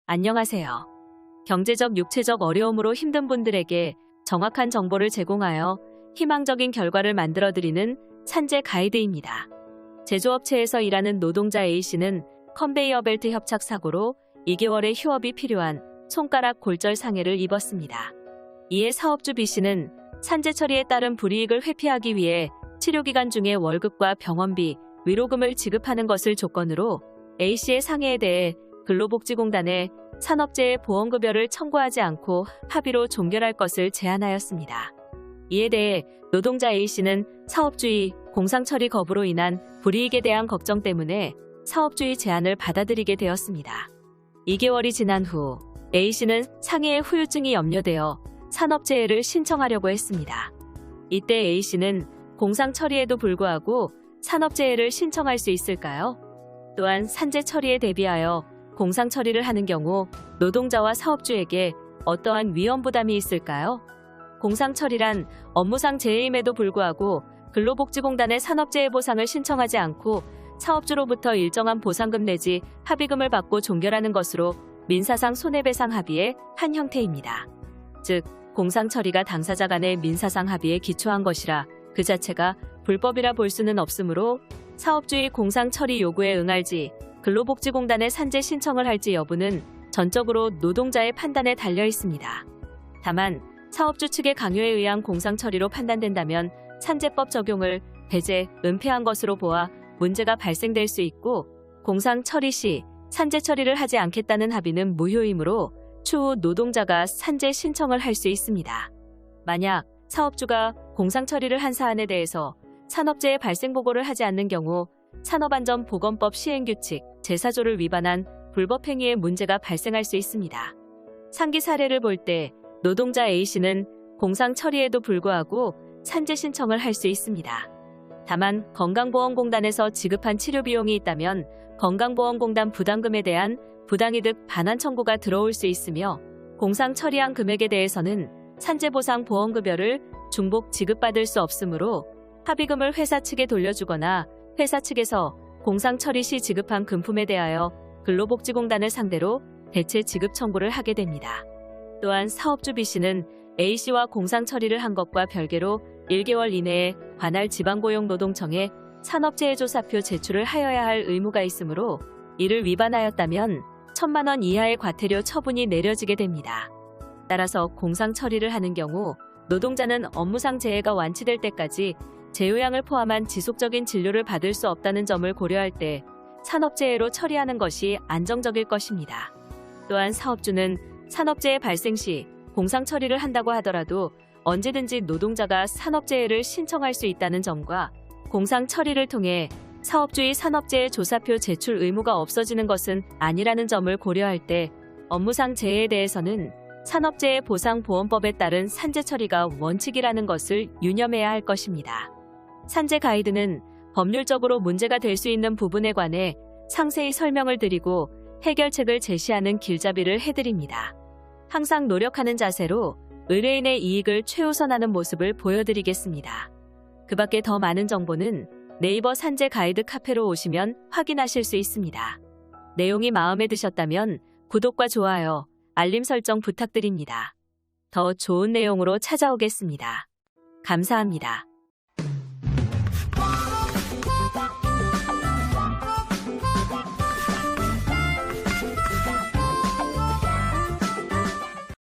안녕하세요. 경제적, 육체적 어려움으로 힘든 분들에게 정확한 정보를 제공하여 희망적인 결과를 만들어드리는 산재 가이드입니다. 제조업체에서 일하는 노동자 A씨는 컨베이어 벨트 협착 사고로 2개월의 휴업이 필요한 손가락 골절 상해를 입었습니다. 이에 사업주 B씨는 산재 처리에 따른 불이익을 회피하기 위해 치료기간 중에 월급과 병원비, 위로금을 지급하는 것을 조건으로 A씨의 상해에 대해 근로복지공단에 산업재해 보험급여를 청구하지 않고 합의로 종결할 것을 제안하였습니다. 이에 대해 노동자 A씨는 사업주의, 공상처리 거부로 인한 불이익에 대한 걱정 때문에 사업주의 제안을 받아들이게 되었습니다. 2개월이 지난 후 A씨는 상해의 후유증이 염려되어 산업재해를 신청하려고 했습니다. 이때 A씨는 공상처리에도 불구하고 산업재해를 신청할 수 있을까요? 또한 산재 처리에 대비하여 공상처리를 하는 경우 노동자와 사업주에게 어떠한 위험 부담이 있을까요? 공상처리란 업무상 재해임에도 불구하고 근로복지공단의 산업재해 보상을 신청하지 않고 사업주로부터 일정한 보상금 내지 합의금을 받고 종결하는 것으로 민사상 손해배상 합의의 한 형태입니다. 즉, 공상처리가 당사자 간의 민사상 합의에 기초한 것이라 그 자체가 불법이라 볼 수는 없으므로 사업주의 공상처리 요구에 응할지 근로복지공단에 산재 신청을 할지 여부는 전적으로 노동자의 판단에 달려 있습니다. 다만 사업주 측의 강요에 의한 공상처리로 판단된다면 산재법 적용을 배제, 은폐한 것으로 보아 문제가 발생될 수 있고 공상처리 시 산재 처리를 하지 않겠다는 합의는 무효이므로 추후 노동자가 산재 신청을 할 수 있습니다. 만약 사업주가 공상처리를 한 사안에 대해서 산업재해 발생 보고를 하지 않는 경우 산업안전보건법 시행규칙 제4조를 위반한 불법행위의 문제가 발생할 수 있습니다. 상기 사례를 볼 때 노동자 A씨는 공상처리에도 불구하고 산재 신청을 할 수 있습니다. 다만 건강보험공단에서 지급한 치료비용이 있다면 건강보험공단 부담금에 대한 부당이득 반환 청구가 들어올 수 있으며 공상처리한 금액에 대해서는 산재보상 보험급여를 중복 지급받을 수 없으므로 합의금을 회사 측에 돌려주거나 회사 측에서 공상처리 시 지급한 금품에 대하여 근로복지공단을 상대로 대체 지급 청구를 하게 됩니다. 또한 사업주 B씨는 A씨와 공상처리를 한 것과 별개로 1개월 이내에 관할 지방고용노동청에 산업재해조사표 제출을 하여야 할 의무가 있으므로 이를 위반하였다면 1,000만 원 이하의 과태료 처분이 내려지게 됩니다. 따라서 공상처리를 하는 경우 노동자는 업무상 재해가 완치될 때까지 재요양을 포함한 지속적인 진료를 받을 수 없다는 점을 고려할 때 산업재해로 처리하는 것이 안정적일 것입니다. 또한 사업주는 산업재해 발생 시 공상처리를 한다고 하더라도 언제든지 노동자가 산업재해를 신청할 수 있다는 점과 공상처리를 통해 사업주의 산업재해 조사표 제출 의무가 없어지는 것은 아니라는 점을 고려할 때 업무상 재해에 대해서는 산업재해보상보험법에 따른 산재 처리가 원칙이라는 것을 유념해야 할 것입니다. 산재 가이드는 법률적으로 문제가 될 수 있는 부분에 관해 상세히 설명을 드리고 해결책을 제시하는 길잡이를 해드립니다. 항상 노력하는 자세로 의뢰인의 이익을 최우선하는 모습을 보여드리겠습니다. 그 밖에 더 많은 정보는 네이버 산재 가이드 카페로 오시면 확인하실 수 있습니다. 내용이 마음에 드셨다면 구독과 좋아요, 알림 설정 부탁드립니다. 더 좋은 내용으로 찾아오겠습니다. 감사합니다.